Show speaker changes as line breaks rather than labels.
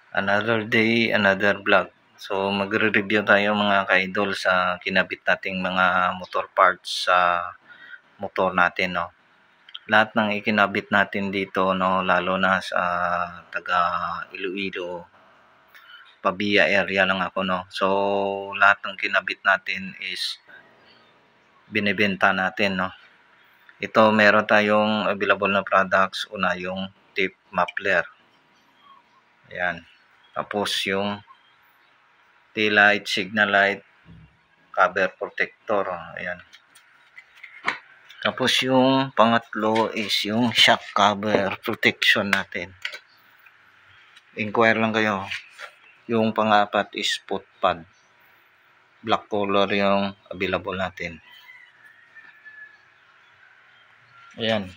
Another day, another vlog. So magre-review tayo mga ka-idol sa kinabit nating mga motor parts sa motor natin, no. Lahat ng ikinabit natin dito, no, lalo na sa taga Iloilo, Pabia area lang ako, no. So lahat ng kinabit natin is binebenta natin, no. Ito meron tayong available na products. Una yung tip muffler. Ayan. Tapos yung tail light, signal light, cover protector. Ayan. Tapos yung pangatlo is yung shock cover protection natin. Inquire lang kayo. Yung pangapat is foot pad. Black color yung available natin. Ayan.